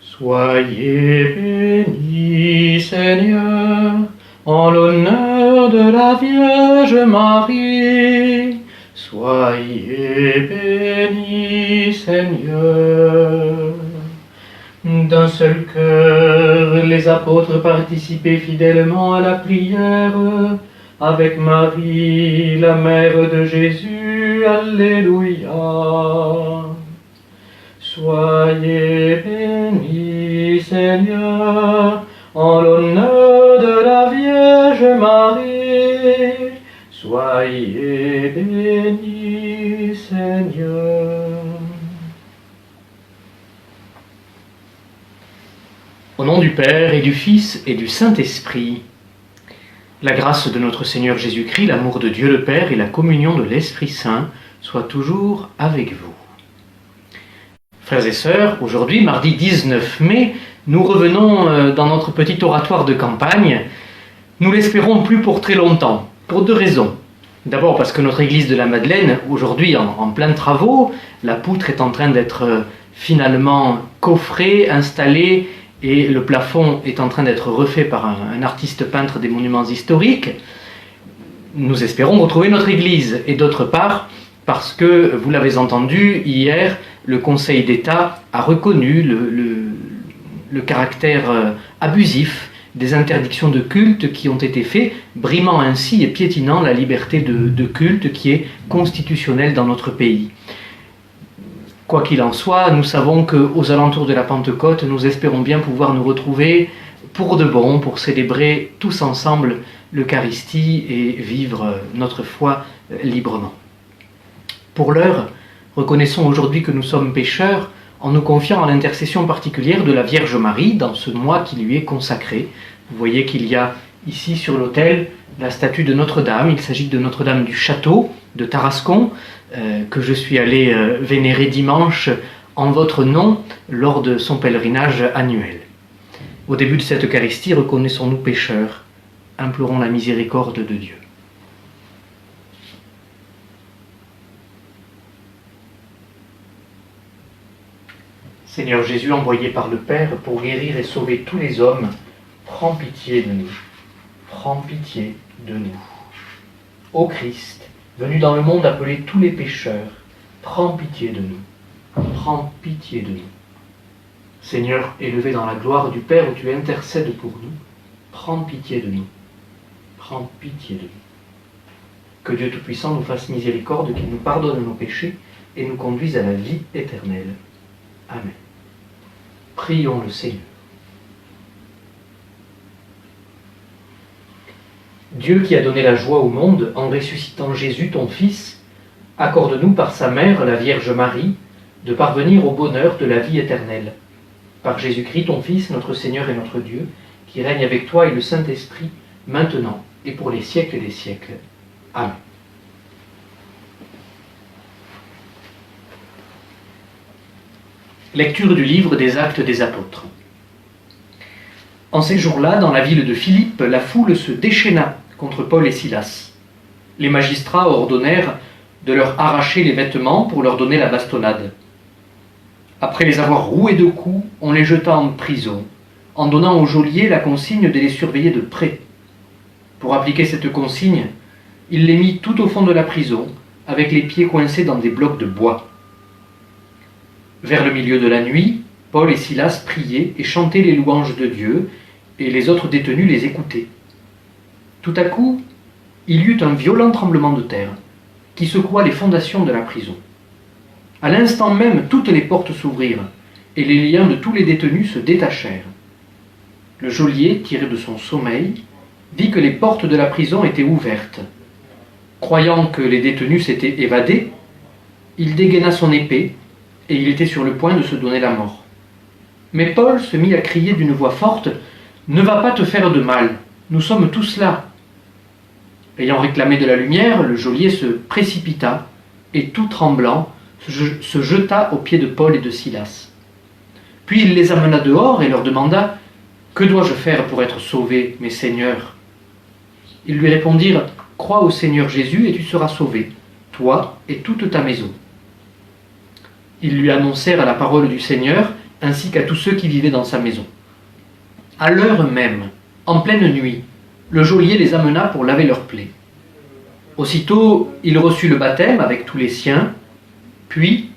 Soyez bénis, Seigneur, en l'honneur de la Vierge Marie. Soyez bénis, Seigneur. D'un seul cœur, les apôtres participaient fidèlement à la prière avec Marie, la mère de Jésus. Alléluia. Soyez bénis, Seigneur, en l'honneur de la Vierge Marie. Soyez bénis, Seigneur. Au nom du Père et du Fils et du Saint-Esprit, la grâce de notre Seigneur Jésus-Christ, l'amour de Dieu le Père et la communion de l'Esprit Saint soient toujours avec vous. Frères et sœurs, aujourd'hui, mardi 19 mai, nous revenons dans notre petit oratoire de campagne. Nous l'espérons plus pour très longtemps, pour deux raisons. D'abord parce que notre église de la Madeleine, aujourd'hui en plein travaux, la poutre est en train d'être finalement coffrée, installée, et le plafond est en train d'être refait par un artiste peintre des monuments historiques. Nous espérons retrouver notre église. Et d'autre part, parce que, vous l'avez entendu, hier, le Conseil d'État a reconnu le caractère abusif des interdictions de culte qui ont été faites, brimant ainsi et piétinant la liberté de culte qui est constitutionnelle dans notre pays. Quoi qu'il en soit, nous savons qu'aux alentours de la Pentecôte, nous espérons bien pouvoir nous retrouver pour de bon, pour célébrer tous ensemble l'Eucharistie et vivre notre foi librement. Pour l'heure, reconnaissons aujourd'hui que nous sommes pécheurs en nous confiant à l'intercession particulière de la Vierge Marie dans ce mois qui lui est consacré. Vous voyez qu'il y a ici sur l'autel la statue de Notre-Dame. Il s'agit de Notre-Dame du Château de Tarascon, que je suis allé vénérer dimanche en votre nom lors de son pèlerinage annuel. Au début de cette Eucharistie, reconnaissons-nous pécheurs, implorons la miséricorde de Dieu. Seigneur Jésus, envoyé par le Père pour guérir et sauver tous les hommes, prends pitié de nous. Prends pitié de nous. Ô Christ, venu dans le monde appeler tous les pécheurs, prends pitié de nous. Prends pitié de nous. Seigneur, élevé dans la gloire du Père où tu intercèdes pour nous, prends pitié de nous. Prends pitié de nous. Que Dieu Tout-Puissant nous fasse miséricorde, qu'il nous pardonne nos péchés et nous conduise à la vie éternelle. Amen. Prions le Seigneur. Dieu qui a donné la joie au monde en ressuscitant Jésus, ton Fils, accorde-nous par sa mère, la Vierge Marie, de parvenir au bonheur de la vie éternelle. Par Jésus-Christ, ton Fils, notre Seigneur et notre Dieu, qui règne avec toi et le Saint-Esprit, maintenant et pour les siècles des siècles. Amen. Lecture du livre des Actes des Apôtres. En ces jours-là, dans la ville de Philippe, la foule se déchaîna contre Paul et Silas. Les magistrats ordonnèrent de leur arracher les vêtements pour leur donner la bastonnade. Après les avoir roués de coups, on les jeta en prison, en donnant au geôlier la consigne de les surveiller de près. Pour appliquer cette consigne, il les mit tout au fond de la prison, avec les pieds coincés dans des blocs de bois. Vers le milieu de la nuit, Paul et Silas priaient et chantaient les louanges de Dieu, et les autres détenus les écoutaient. Tout à coup, il y eut un violent tremblement de terre, qui secoua les fondations de la prison. À l'instant même, toutes les portes s'ouvrirent, et les liens de tous les détenus se détachèrent. Le geôlier, tiré de son sommeil, vit que les portes de la prison étaient ouvertes. Croyant que les détenus s'étaient évadés, il dégaina son épée, et il était sur le point de se donner la mort. Mais Paul se mit à crier d'une voix forte « Ne va pas te faire de mal, nous sommes tous là !» Ayant réclamé de la lumière, le geôlier se précipita, et tout tremblant, se jeta aux pieds de Paul et de Silas. Puis il les amena dehors et leur demanda « Que dois-je faire pour être sauvé, mes seigneurs ?» Ils lui répondirent « Crois au Seigneur Jésus et tu seras sauvé, toi et toute ta maison. » Ils lui annoncèrent la parole du Seigneur ainsi qu'à tous ceux qui vivaient dans sa maison. À l'heure même, en pleine nuit, le geôlier les amena pour laver leurs plaies. Aussitôt, il reçut le baptême avec tous les siens, puis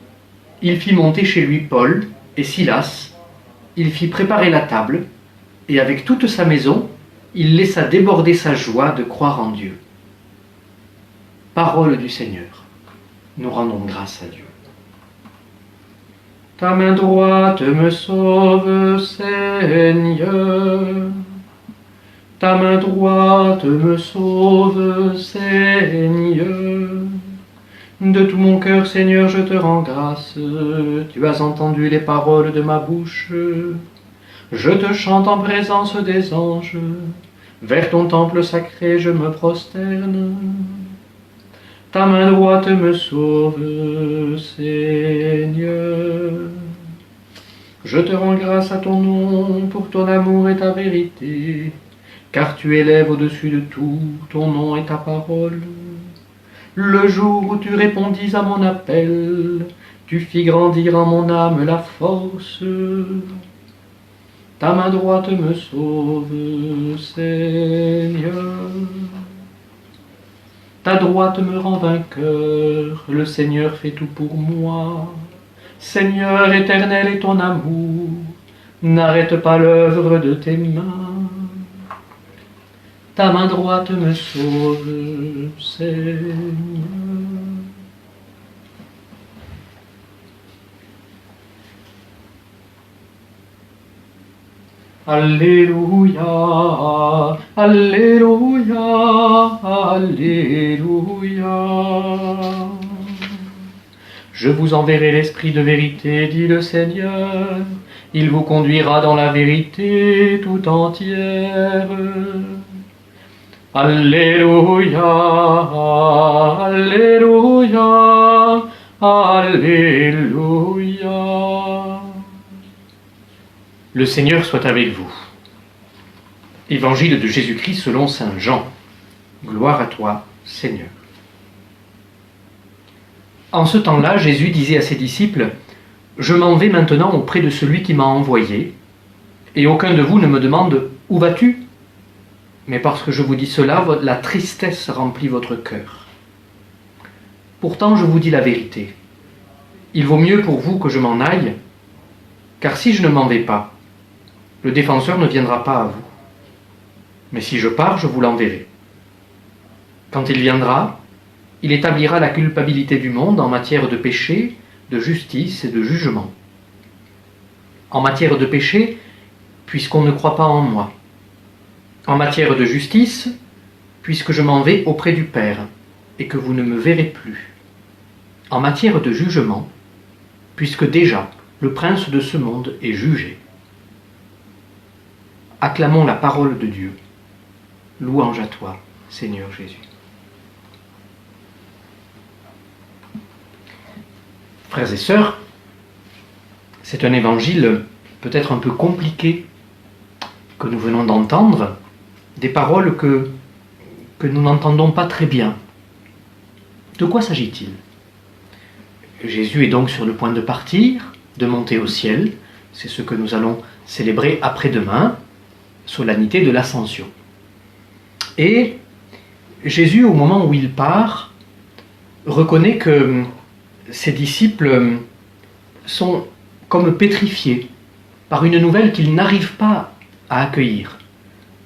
il fit monter chez lui Paul et Silas, il fit préparer la table, et avec toute sa maison, il laissa déborder sa joie de croire en Dieu. Parole du Seigneur. Nous rendons grâce à Dieu. Ta main droite me sauve, Seigneur. Ta main droite me sauve, Seigneur. De tout mon cœur, Seigneur, je te rends grâce. Tu as entendu les paroles de ma bouche. Je te chante en présence des anges. Vers ton temple sacré, je me prosterne. Ta main droite me sauve, Seigneur. Je te rends grâce à ton nom pour ton amour et ta vérité, car tu élèves au-dessus de tout ton nom et ta parole. Le jour où tu répondis à mon appel, tu fis grandir en mon âme la force. Ta main droite me sauve, Seigneur. Ta droite me rend vainqueur, le Seigneur fait tout pour moi. Seigneur éternel est ton amour, n'arrête pas l'œuvre de tes mains. Ta main droite me sauve, Seigneur. Alléluia, Alléluia, Alléluia. Je vous enverrai l'Esprit de vérité, dit le Seigneur. Il vous conduira dans la vérité tout entière. Alléluia, Alléluia, Alléluia. Le Seigneur soit avec vous. Évangile de Jésus-Christ selon saint Jean. Gloire à toi, Seigneur. En ce temps-là, Jésus disait à ses disciples : « Je m'en vais maintenant auprès de celui qui m'a envoyé, et aucun de vous ne me demande : Où vas-tu ? Mais parce que je vous dis cela, la tristesse remplit votre cœur. Pourtant, je vous dis la vérité. Il vaut mieux pour vous que je m'en aille, car si je ne m'en vais pas, le défenseur ne viendra pas à vous. Mais si je pars, je vous l'enverrai. Quand il viendra, il établira la culpabilité du monde en matière de péché, de justice et de jugement. En matière de péché, puisqu'on ne croit pas en moi. En matière de justice, puisque je m'en vais auprès du Père et que vous ne me verrez plus. En matière de jugement, puisque déjà le prince de ce monde est jugé. Acclamons la parole de Dieu. Louange à toi, Seigneur Jésus. Frères et sœurs, c'est un évangile peut-être un peu compliqué que nous venons d'entendre, des paroles que nous n'entendons pas très bien. De quoi s'agit-il ? Jésus est donc sur le point de partir, de monter au ciel. C'est ce que nous allons célébrer après-demain, solennité de l'Ascension. Et Jésus, au moment où il part, reconnaît que ses disciples sont comme pétrifiés par une nouvelle qu'ils n'arrivent pas à accueillir.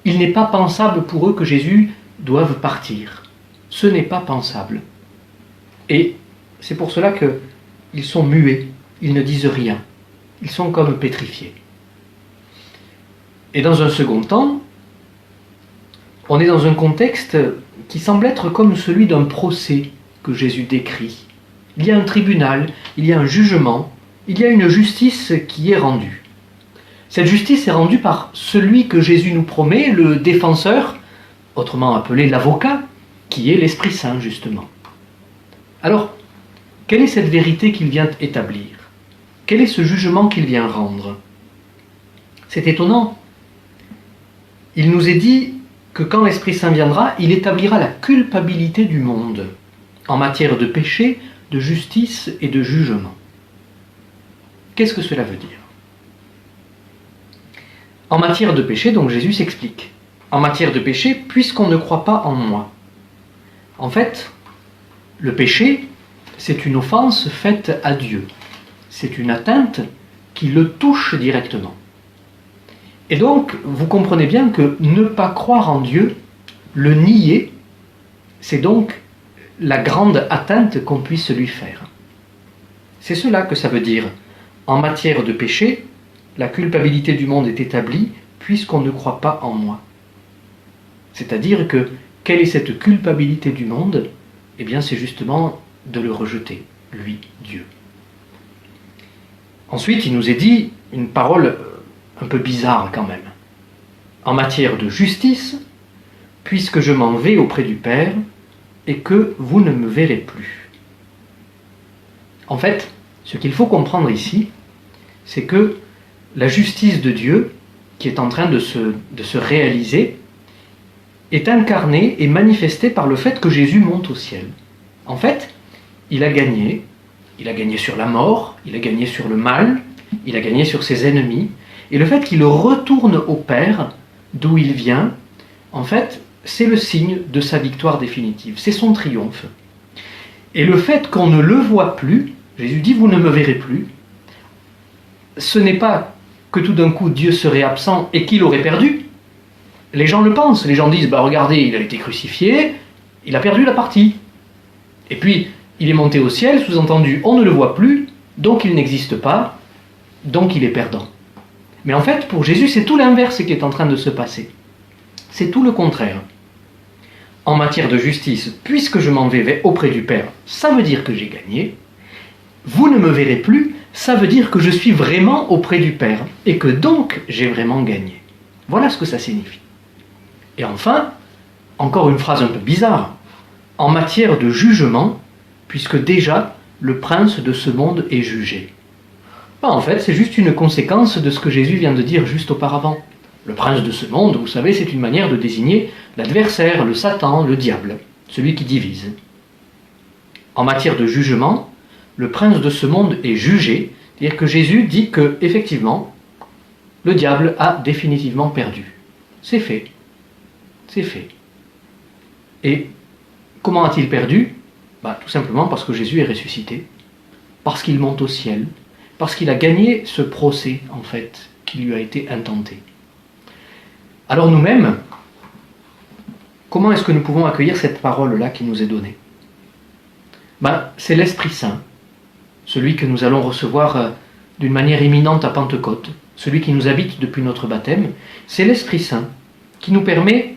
Il n'est pas pensable pour eux que Jésus doive partir. Ce n'est pas pensable. Et c'est pour cela qu'ils sont muets, ils ne disent rien. Ils sont comme pétrifiés. Et dans un second temps, on est dans un contexte qui semble être comme celui d'un procès que Jésus décrit. Il y a un tribunal, il y a un jugement, il y a une justice qui est rendue. Cette justice est rendue par celui que Jésus nous promet, le défenseur, autrement appelé l'avocat, qui est l'Esprit Saint, justement. Alors, quelle est cette vérité qu'il vient établir ? Quel est ce jugement qu'il vient rendre ? C'est étonnant. Il nous est dit que quand l'Esprit Saint viendra, il établira la culpabilité du monde en matière de péché, de justice et de jugement. Qu'est-ce que cela veut dire ? En matière de péché, donc Jésus s'explique. En matière de péché, puisqu'on ne croit pas en moi. En fait, le péché, c'est une offense faite à Dieu. C'est une atteinte qui le touche directement. Et donc, vous comprenez bien que ne pas croire en Dieu, le nier, c'est donc la grande atteinte qu'on puisse lui faire. C'est cela que ça veut dire. En matière de péché, la culpabilité du monde est établie puisqu'on ne croit pas en moi. C'est-à-dire que, quelle est cette culpabilité du monde? Eh bien, c'est justement de le rejeter, lui, Dieu. Ensuite, il nous est dit une parole un peu bizarre quand même. En matière de justice, puisque je m'en vais auprès du Père et que vous ne me verrez plus. En fait, ce qu'il faut comprendre ici, c'est que la justice de Dieu, qui est en train de se réaliser, est incarnée et manifestée par le fait que Jésus monte au ciel. En fait, il a gagné sur la mort, il a gagné sur le mal, il a gagné sur ses ennemis, et le fait qu'il retourne au Père, d'où il vient, en fait, c'est le signe de sa victoire définitive, c'est son triomphe. Et le fait qu'on ne le voit plus, Jésus dit « vous ne me verrez plus », ce n'est pas que tout d'un coup Dieu serait absent et qu'il aurait perdu. Les gens le pensent, les gens disent « bah regardez, il a été crucifié, il a perdu la partie ». Et puis, il est monté au ciel, sous-entendu, on ne le voit plus, donc il n'existe pas, donc il est perdant. Mais en fait, pour Jésus, c'est tout l'inverse qui est en train de se passer. C'est tout le contraire. En matière de justice, puisque je m'en vais auprès du Père, ça veut dire que j'ai gagné. Vous ne me verrez plus, ça veut dire que je suis vraiment auprès du Père, et que donc j'ai vraiment gagné. Voilà ce que ça signifie. Et enfin, encore une phrase un peu bizarre, en matière de jugement, puisque déjà le prince de ce monde est jugé. En fait, c'est juste une conséquence de ce que Jésus vient de dire juste auparavant. Le prince de ce monde, vous savez, c'est une manière de désigner l'adversaire, le Satan, le diable, celui qui divise. En matière de jugement, le prince de ce monde est jugé, c'est-à-dire que Jésus dit que, effectivement, le diable a définitivement perdu. C'est fait. C'est fait. Et comment a-t-il perdu? Tout simplement parce que Jésus est ressuscité, parce qu'il monte au ciel, parce qu'il a gagné ce procès, en fait, qui lui a été intenté. Alors nous-mêmes, comment est-ce que nous pouvons accueillir cette parole-là qui nous est donnée? C'est l'Esprit Saint, celui que nous allons recevoir d'une manière imminente à Pentecôte, celui qui nous habite depuis notre baptême. C'est l'Esprit Saint qui nous permet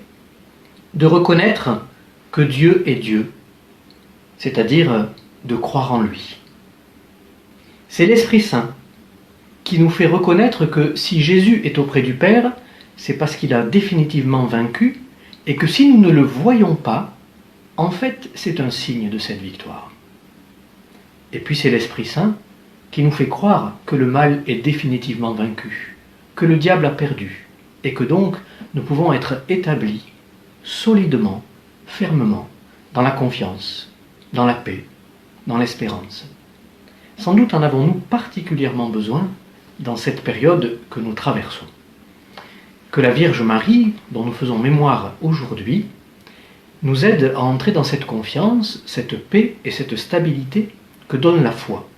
de reconnaître que Dieu est Dieu, c'est-à-dire de croire en lui. C'est l'Esprit Saint qui nous fait reconnaître que si Jésus est auprès du Père, c'est parce qu'il a définitivement vaincu, et que si nous ne le voyons pas, en fait, c'est un signe de cette victoire. Et puis c'est l'Esprit Saint qui nous fait croire que le mal est définitivement vaincu, que le diable a perdu, et que donc nous pouvons être établis solidement, fermement, dans la confiance, dans la paix, dans l'espérance. Sans doute en avons-nous particulièrement besoin dans cette période que nous traversons. Que la Vierge Marie, dont nous faisons mémoire aujourd'hui, nous aide à entrer dans cette confiance, cette paix et cette stabilité que donne la foi.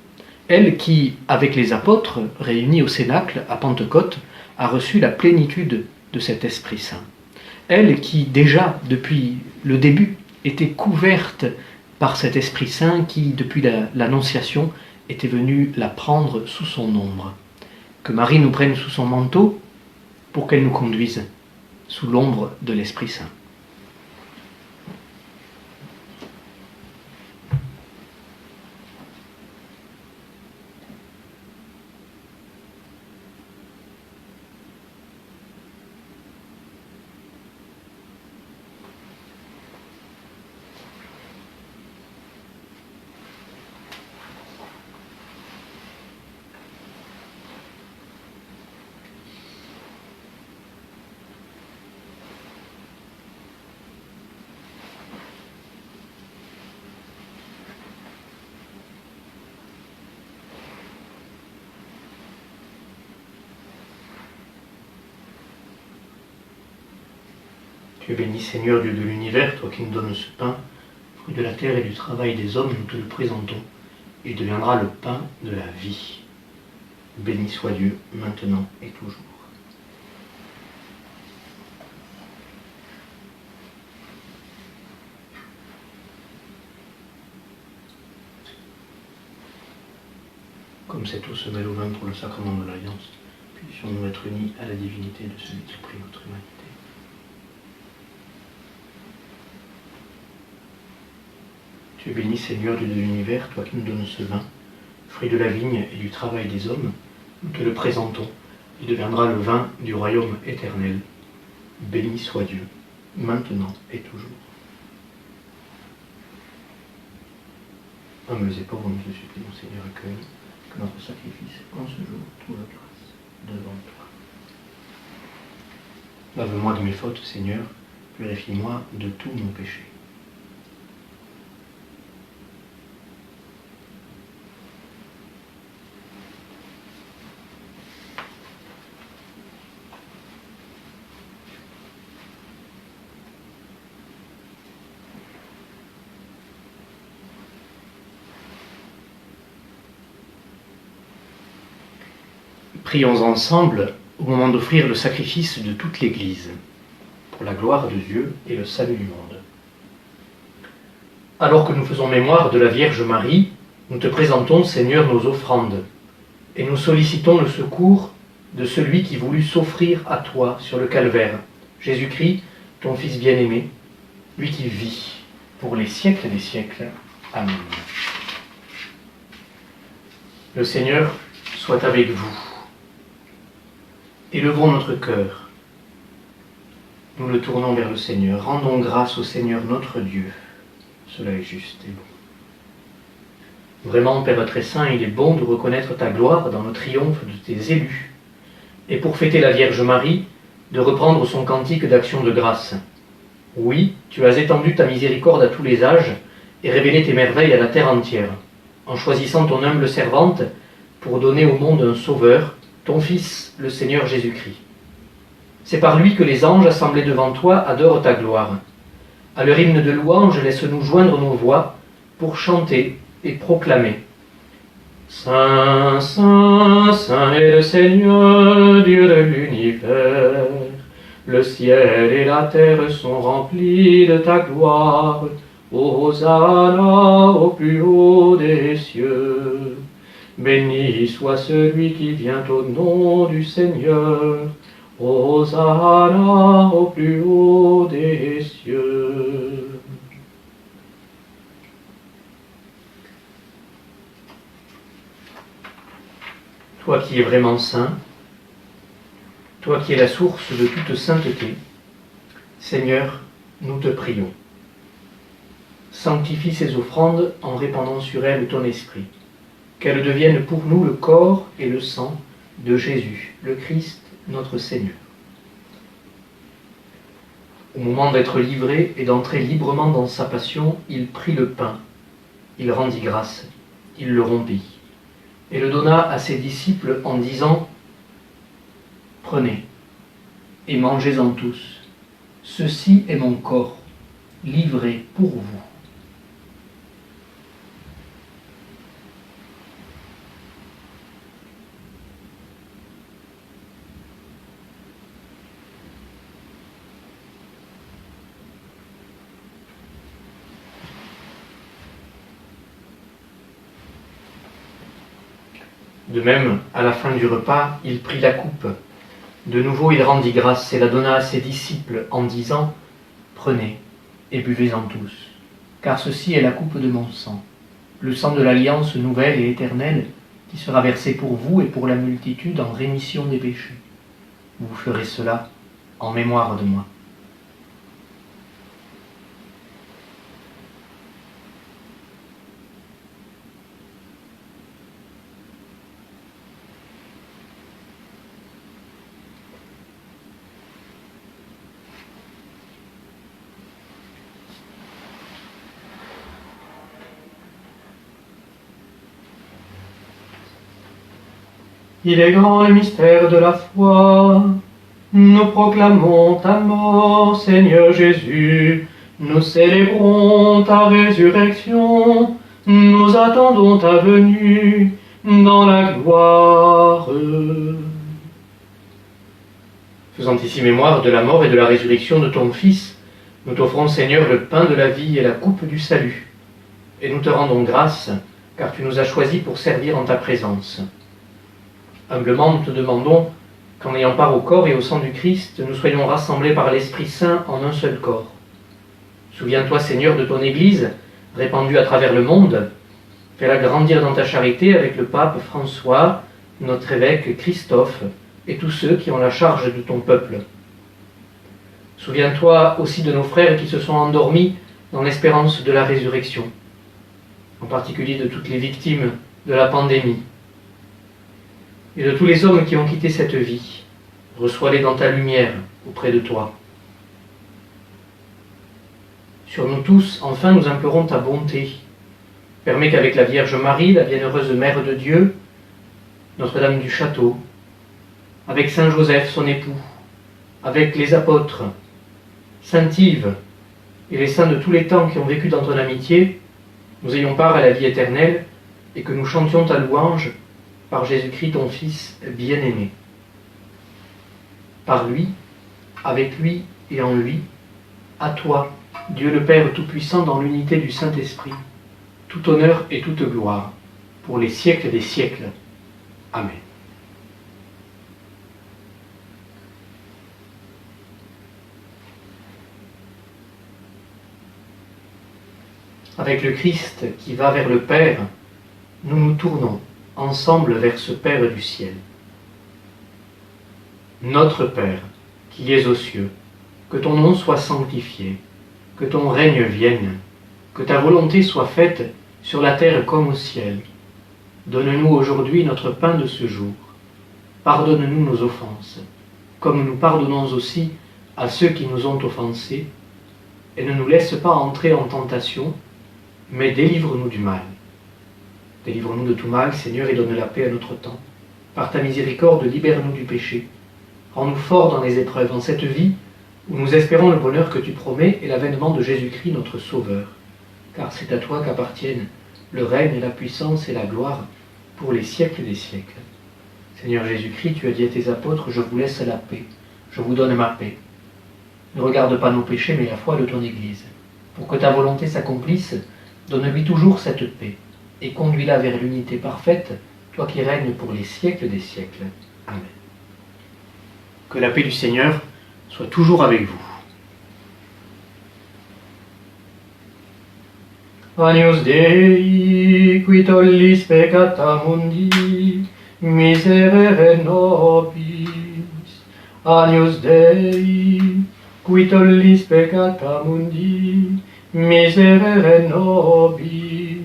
Elle qui, avec les apôtres réunis au Cénacle à Pentecôte, a reçu la plénitude de cet Esprit Saint. Elle qui, déjà, depuis le début, était couverte par cet Esprit Saint qui, depuis l'Annonciation, était venu la prendre sous son ombre. Que Marie nous prenne sous son manteau pour qu'elle nous conduise sous l'ombre de l'Esprit Saint. Tu es béni, Seigneur, Dieu de l'univers, toi qui nous donnes ce pain, fruit de la terre et du travail des hommes, nous te le présentons. Il deviendra le pain de la vie. Béni soit Dieu, maintenant et toujours. Comme cette eau se mêle au vin pour le sacrement de l'Alliance, puissions-nous être unis à la divinité de celui qui a pris notre humanité. Tu es béni, Seigneur, Dieu de l'univers, toi qui nous donnes ce vin, fruit de la vigne et du travail des hommes, nous te le présentons. Il deviendra le vin du royaume éternel. Béni soit Dieu, maintenant et toujours. Humbles et pauvres, nous te supplions, Seigneur, accueille que notre sacrifice en ce jour trouve grâce devant toi. Lave-moi de mes fautes, Seigneur, purifie-moi de tous mon péché. Prions ensemble au moment d'offrir le sacrifice de toute l'Église, pour la gloire de Dieu et le salut du monde. Alors que nous faisons mémoire de la Vierge Marie, nous te présentons, Seigneur, nos offrandes, et nous sollicitons le secours de celui qui voulut s'offrir à toi sur le calvaire, Jésus-Christ, ton Fils bien-aimé, lui qui vit pour les siècles des siècles. Amen. Le Seigneur soit avec vous. Élevons notre cœur. Nous le tournons vers le Seigneur. Rendons grâce au Seigneur notre Dieu. Cela est juste et bon. Vraiment, Père très saint, il est bon de reconnaître ta gloire dans le triomphe de tes élus. Et pour fêter la Vierge Marie, de reprendre son cantique d'action de grâce. Oui, tu as étendu ta miséricorde à tous les âges et révélé tes merveilles à la terre entière, en choisissant ton humble servante pour donner au monde un sauveur, ton Fils, le Seigneur Jésus-Christ. C'est par lui que les anges assemblés devant toi adorent ta gloire. À leur hymne de louange, laisse-nous joindre nos voix pour chanter et proclamer. Saint, Saint, Saint est le Seigneur, Dieu de l'univers. Le ciel et la terre sont remplis de ta gloire. Hosanna au plus haut des cieux. Béni soit celui qui vient au nom du Seigneur. Hosanna au plus haut des cieux. Toi qui es vraiment saint, toi qui es la source de toute sainteté, Seigneur, nous te prions. Sanctifie ces offrandes en répandant sur elles ton esprit. Qu'elles deviennent pour nous le corps et le sang de Jésus, le Christ, notre Seigneur. Au moment d'être livré et d'entrer librement dans sa passion, il prit le pain, il rendit grâce, il le rompit, et le donna à ses disciples en disant « Prenez et mangez-en tous, ceci est mon corps, livré pour vous. » De même, à la fin du repas, il prit la coupe. De nouveau, il rendit grâce et la donna à ses disciples en disant « Prenez et buvez-en tous, car ceci est la coupe de mon sang, le sang de l'alliance nouvelle et éternelle qui sera versé pour vous et pour la multitude en rémission des péchés. Vous ferez cela en mémoire de moi. » Il est grand le mystère de la foi. Nous proclamons ta mort, Seigneur Jésus. Nous célébrons ta résurrection. Nous attendons ta venue dans la gloire. Faisant ici mémoire de la mort et de la résurrection de ton Fils, nous t'offrons, Seigneur, le pain de la vie et la coupe du salut. Et nous te rendons grâce, car tu nous as choisis pour servir en ta présence. Humblement, nous te demandons qu'en ayant part au corps et au sang du Christ, nous soyons rassemblés par l'Esprit Saint en un seul corps. Souviens-toi, Seigneur, de ton Église, répandue à travers le monde. Fais-la grandir dans ta charité avec le pape François, notre évêque Christophe, et tous ceux qui ont la charge de ton peuple. Souviens-toi aussi de nos frères qui se sont endormis dans l'espérance de la résurrection, en particulier de toutes les victimes de la pandémie, et de tous les hommes qui ont quitté cette vie. Reçois-les dans ta lumière auprès de toi. Sur nous tous, enfin, nous implorons ta bonté. Permets qu'avec la Vierge Marie, la bienheureuse Mère de Dieu, Notre-Dame du Château, avec Saint Joseph, son époux, avec les apôtres, Sainte Yves et les saints de tous les temps qui ont vécu dans ton amitié, nous ayons part à la vie éternelle et que nous chantions ta louange par Jésus-Christ, ton Fils bien-aimé. Par lui, avec lui et en lui, à toi, Dieu le Père Tout-Puissant, dans l'unité du Saint-Esprit, tout honneur et toute gloire, pour les siècles des siècles. Amen. Avec le Christ qui va vers le Père, nous nous tournons ensemble vers ce Père du ciel. Notre Père, qui es aux cieux, que ton nom soit sanctifié, que ton règne vienne, que ta volonté soit faite sur la terre comme au ciel. Donne-nous aujourd'hui notre pain de ce jour. Pardonne-nous nos offenses, comme nous pardonnons aussi à ceux qui nous ont offensés, et ne nous laisse pas entrer en tentation, mais délivre-nous du mal. Délivre-nous de tout mal, Seigneur, et donne la paix à notre temps. Par ta miséricorde, libère-nous du péché. Rends-nous forts dans les épreuves, en cette vie où nous espérons le bonheur que tu promets et l'avènement de Jésus-Christ, notre Sauveur. Car c'est à toi qu'appartiennent le règne, la puissance et la gloire pour les siècles des siècles. Seigneur Jésus-Christ, tu as dit à tes apôtres, je vous laisse la paix, je vous donne ma paix. Ne regarde pas nos péchés, mais la foi de ton Église. Pour que ta volonté s'accomplisse, donne-lui toujours cette paix, et conduis-la vers l'unité parfaite, toi qui règnes pour les siècles des siècles. Amen. Que la paix du Seigneur soit toujours avec vous. Agnus Dei, qui tollis peccata mundi, miserere nobis. Agnus Dei, qui tollis peccata mundi, miserere nobis.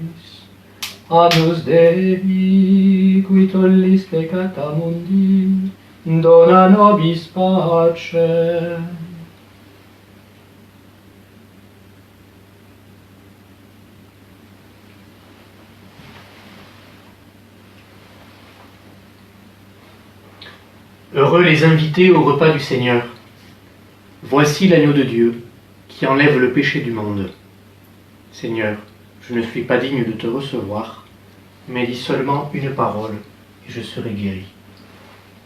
Agnus Dei, qui tollis peccata mundi, dona nobis pace. Heureux les invités au repas du Seigneur. Voici l'agneau de Dieu qui enlève le péché du monde. Seigneur, je ne suis pas digne de te recevoir, mais dis seulement une parole et je serai guéri.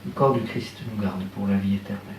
Le corps du Christ nous garde pour la vie éternelle.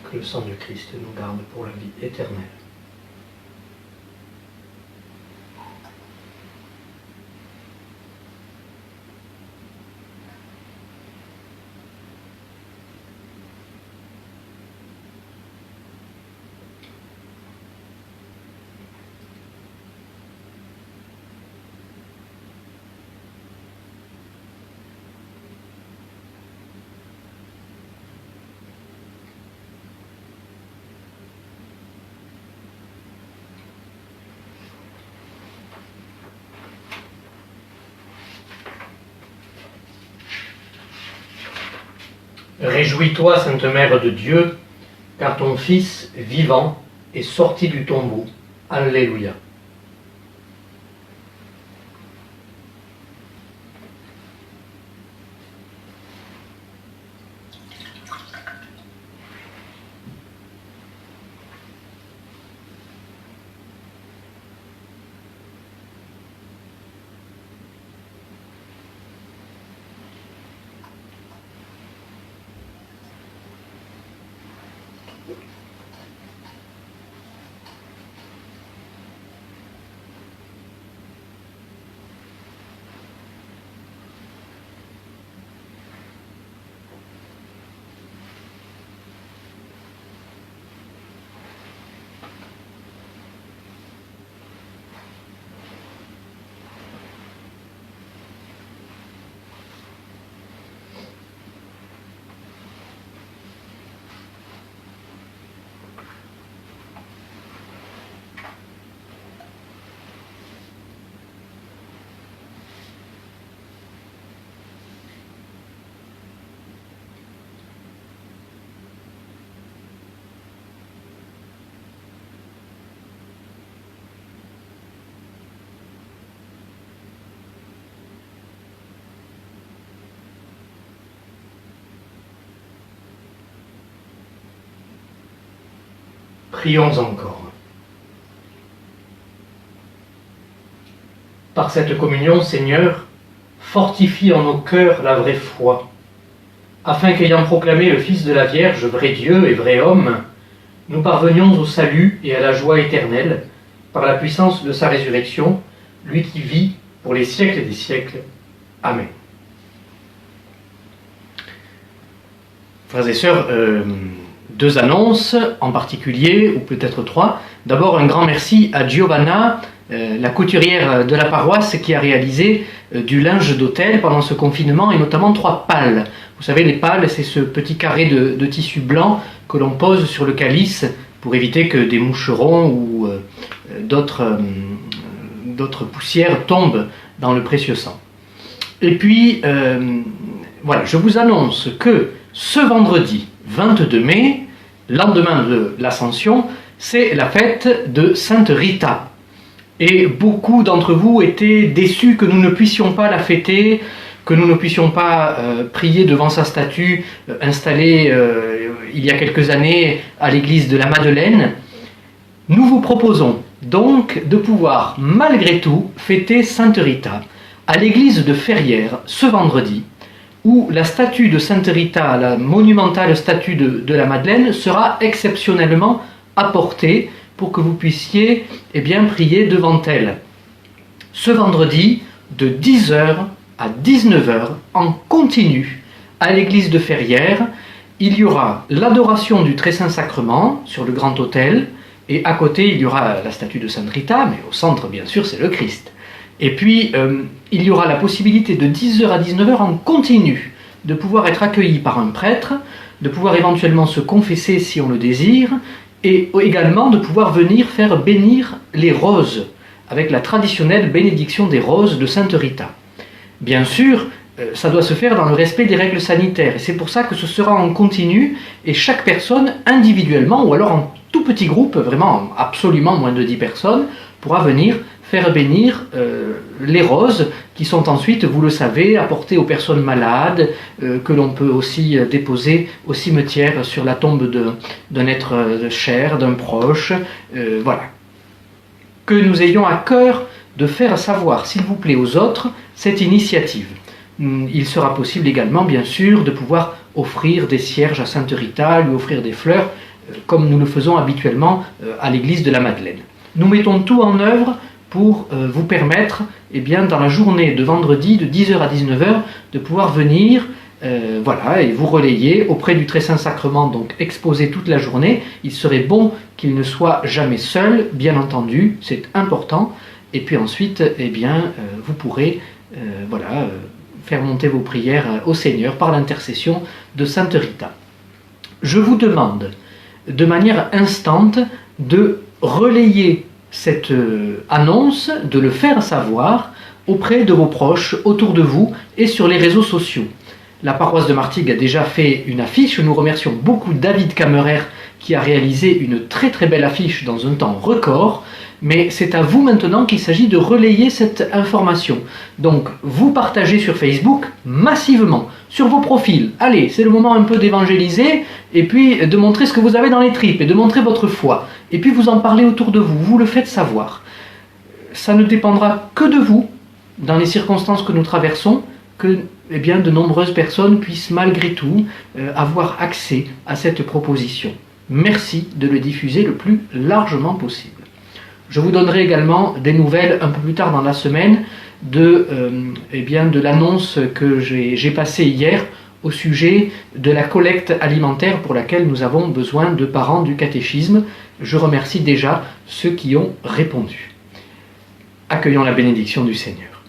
Que le sang du Christ nous garde pour la vie éternelle. Réjouis-toi, Sainte Mère de Dieu, car ton Fils vivant est sorti du tombeau. Alléluia. Prions encore. Par cette communion, Seigneur, fortifie en nos cœurs la vraie foi, afin qu'ayant proclamé le Fils de la Vierge, vrai Dieu et vrai homme, nous parvenions au salut et à la joie éternelle, par la puissance de sa résurrection, lui qui vit pour les siècles des siècles. Amen. Frères et sœurs, deux annonces en particulier, ou peut-être trois. D'abord, un grand merci à Giovanna, la couturière de la paroisse, qui a réalisé du linge d'autel pendant ce confinement, et notamment 3 pales. Vous savez, les pales, c'est ce petit carré de tissu blanc que l'on pose sur le calice pour éviter que des moucherons ou d'autres poussières tombent dans le précieux sang. Et puis, voilà, je vous annonce que ce vendredi 22 mai, lendemain de l'Ascension, c'est la fête de Sainte Rita. Et beaucoup d'entre vous étaient déçus que nous ne puissions pas la fêter, que nous ne puissions pas prier devant sa statue installée il y a quelques années à l'église de la Madeleine. Nous vous proposons donc de pouvoir malgré tout fêter Sainte Rita à l'église de Ferrières ce vendredi, où la statue de Sainte Rita, la monumentale statue de la Madeleine, sera exceptionnellement apportée pour que vous puissiez prier devant elle. Ce vendredi, de 10h à 19h, en continu, à l'église de Ferrières, il y aura l'adoration du Très Saint Sacrement sur le grand autel, et à côté il y aura la statue de Sainte Rita, mais au centre bien sûr c'est le Christ. Et puis, il y aura la possibilité de 10h à 19h en continu de pouvoir être accueilli par un prêtre, de pouvoir éventuellement se confesser si on le désire, et également de pouvoir venir faire bénir les roses, avec la traditionnelle bénédiction des roses de Sainte Rita. Bien sûr, ça doit se faire dans le respect des règles sanitaires, et c'est pour ça que ce sera en continu, et chaque personne individuellement, ou alors en tout petit groupe, vraiment absolument moins de 10 personnes, pourra venir faire bénir les roses qui sont ensuite, vous le savez, apportées aux personnes malades, que l'on peut aussi déposer au cimetière sur la tombe d'un être cher, d'un proche. Voilà. Que nous ayons à cœur de faire savoir, s'il vous plaît, aux autres cette initiative. Il sera possible également, bien sûr, de pouvoir offrir des cierges à Sainte Rita, lui offrir des fleurs, comme nous le faisons habituellement à l'église de la Madeleine. Nous mettons tout en œuvre pour vous permettre, dans la journée de vendredi, de 10h à 19h, de pouvoir venir et vous relayer auprès du Très Saint Sacrement, donc exposé toute la journée. Il serait bon qu'il ne soit jamais seul, bien entendu, c'est important. Et puis ensuite, vous pourrez faire monter vos prières au Seigneur par l'intercession de Sainte Rita. Je vous demande, de manière instante, de relayer cette annonce, de le faire savoir auprès de vos proches, autour de vous et sur les réseaux sociaux. La paroisse de Martigues a déjà fait une affiche. Nous remercions beaucoup David Kammerer qui a réalisé une très très belle affiche dans un temps record. Mais c'est à vous maintenant qu'il s'agit de relayer cette information. Donc, vous partagez sur Facebook massivement, sur vos profils. Allez, c'est le moment un peu d'évangéliser, et puis de montrer ce que vous avez dans les tripes, et de montrer votre foi. Et puis vous en parlez autour de vous, vous le faites savoir. Ça ne dépendra que de vous, dans les circonstances que nous traversons, que de nombreuses personnes puissent malgré tout avoir accès à cette proposition. Merci de le diffuser le plus largement possible. Je vous donnerai également des nouvelles un peu plus tard dans la semaine de l'annonce que j'ai passée hier au sujet de la collecte alimentaire pour laquelle nous avons besoin de parents du catéchisme. Je remercie déjà ceux qui ont répondu. Accueillons la bénédiction du Seigneur.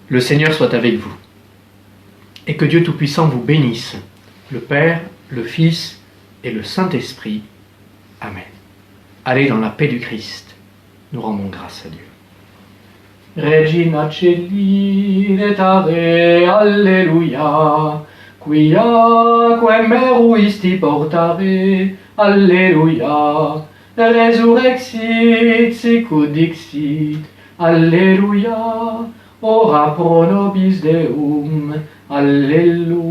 Le Seigneur soit avec vous et que Dieu Tout-Puissant vous bénisse, le Père, le Fils et le Saint-Esprit. Amen. Allez dans la paix du Christ. Nous rendons grâce à Dieu. Regina Celi et Ave, Alleluia, quia meruisti portare, Alleluia, resurrexit sicut dixit, Alleluia, ora pro nobis Deum, Alleluia.